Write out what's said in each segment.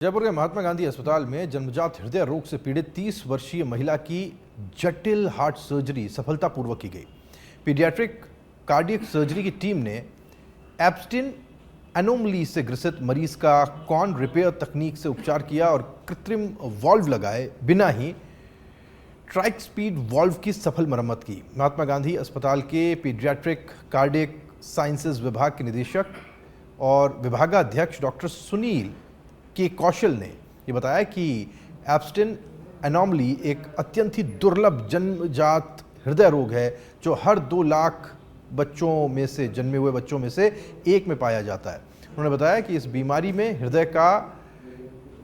जयपुर के महात्मा गांधी अस्पताल में जन्मजात हृदय रोग से पीड़ित 30 वर्षीय महिला की जटिल हार्ट सर्जरी सफलतापूर्वक की गई। पीडियाट्रिक कार्डियक सर्जरी की टीम ने एब्स्टिन एनोमली से ग्रसित मरीज का कॉर्न रिपेयर तकनीक से उपचार किया और कृत्रिम वॉल्व लगाए बिना ही ट्राइक स्पीड वॉल्व की सफल मरम्मत की। महात्मा गांधी अस्पताल के पीडियाट्रिक कार्डियक साइंसेज विभाग के निदेशक और विभागाध्यक्ष डॉक्टर सुनील के कौशल ने ये बताया कि एब्स्टिन एनोमली एक अत्यंत ही दुर्लभ जन्मजात हृदय रोग है जो हर 2 लाख बच्चों में से जन्मे हुए बच्चों में से एक में पाया जाता है। उन्होंने बताया कि इस बीमारी में हृदय का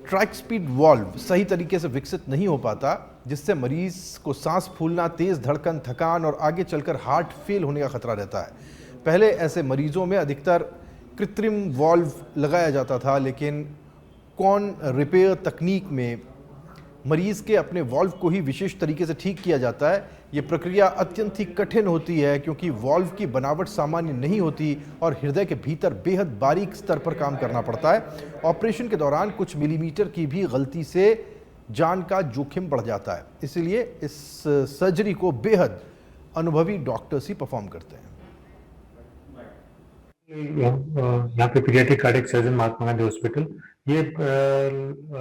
ट्राइक स्पीड वॉल्व सही तरीके से विकसित नहीं हो पाता, जिससे मरीज को सांस फूलना, तेज धड़कन, थकान और आगे चलकर हार्ट फेल होने का खतरा रहता है। पहले ऐसे मरीजों में अधिकतर कृत्रिम वॉल्व लगाया जाता था, लेकिन कॉर्न रिपेयर तकनीक में मरीज के अपने वॉल्व को ही विशेष तरीके से ठीक किया जाता है। ये प्रक्रिया अत्यंत ही कठिन होती है क्योंकि वॉल्व की बनावट सामान्य नहीं होती और हृदय के भीतर बेहद बारीक स्तर पर काम करना पड़ता है। ऑपरेशन के दौरान कुछ मिलीमीटर की भी गलती से जान का जोखिम बढ़ जाता है, इसलिए इस सर्जरी को बेहद अनुभवी डॉक्टर्स ही परफॉर्म करते हैं। यहाँ पे paediatric cardiac surgeon Mahatma Gandhi hospital, ये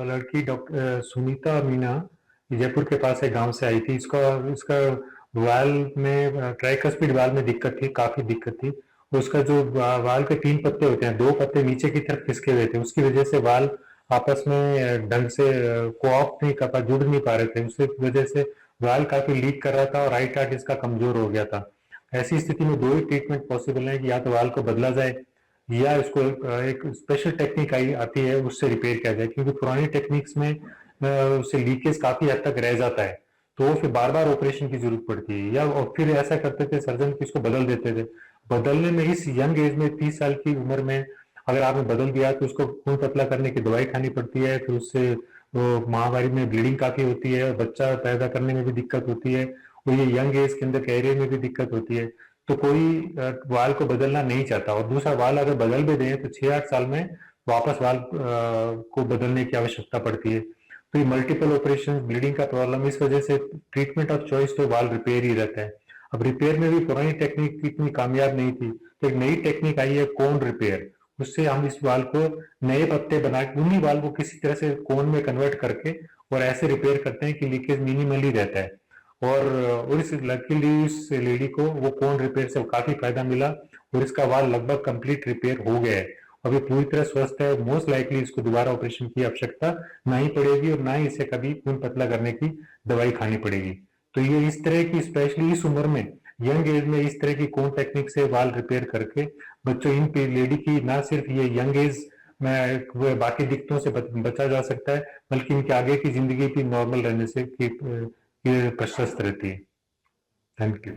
लड़की डॉक्टर सुनीता मीना जयपुर के पास एक गांव से आई थी। इसका वाल्व में ट्राइकस्पिड वाल्व में दिक्कत थी, काफी दिक्कत थी। उसका जो वाल्व के 3 पत्ते होते हैं, 2 पत्ते नीचे की तरफ खिसके हुए थे, उसकी वजह से वाल्व आपस में ढंग से कोऑप नहीं कर पा, जुड़ नहीं पा रहे थे। उसकी वजह से वाल्व काफी लीक कर रहा था और राइट हार्ट इसका कमजोर हो गया था। ऐसी स्थिति में 2 ही ट्रीटमेंट पॉसिबल है कि या तो वाल्व को बदला जाए या इसको एक स्पेशल टेक्निक आती है उससे रिपेयर किया जाए, क्योंकि पुरानी टेक्निक्स में उससे लीकेज काफी हद तक रह जाता है, तो फिर बार बार ऑपरेशन की जरूरत पड़ती है। या और फिर ऐसा करते थे सर्जन कि इसको बदल देते थे। बदलने में इस यंग एज में 30 साल की उम्र में अगर आपने बदल दिया तो उसको खून पतला करने की दवाई खानी पड़ती है, फिर उससे महामारी में ब्लीडिंग काफी होती है, बच्चा पैदा करने में भी दिक्कत होती है, और ये यंग एज के अंदर कैरियर में भी दिक्कत होती है। तो कोई वाल को बदलना नहीं चाहता, और दूसरा वाल अगर बदल भी दें तो 6-8 साल में वापस वाल को बदलने की आवश्यकता पड़ती है। तो ये मल्टीपल ऑपरेशन, ब्लीडिंग का प्रॉब्लम, इस वजह से ट्रीटमेंट ऑफ चॉइस तो वाल रिपेयर ही रहता है। अब रिपेयर में भी पुरानी टेक्निक इतनी कामयाब नहीं थी, तो एक नई टेक्निक आई है कोन रिपेयर। उससे हम इस वाल को नए पत्ते बना के उन्हीं वाल को किसी तरह से कोन में कन्वर्ट करके और ऐसे रिपेयर करते हैं कि लीकेज मिनिमली रहता है। और इस लकीली इस लेडी को वो कोन रिपेयर से काफी फायदा मिला और इसका वाल लगभग कंप्लीट रिपेयर हो गया है। अभी पूरी तरह स्वस्थ है। मोस्ट लाइकली इसको दोबारा ऑपरेशन की आवश्यकता नहीं पड़ेगी और ना ही इसे कभी खून पतला करने की दवाई खानी पड़ेगी। तो ये इस तरह की, स्पेशली इस उम्र में, यंग एज में, इस तरह की कोन टेक्निक से वाल रिपेयर करके बच्चों, इन लेडी की ना सिर्फ ये यंग एज में बाकी दिक्कतों से बचा जा सकता है, बल्कि इनके आगे की जिंदगी भी नॉर्मल रहने से प्रशस्त रहती है। Thank you.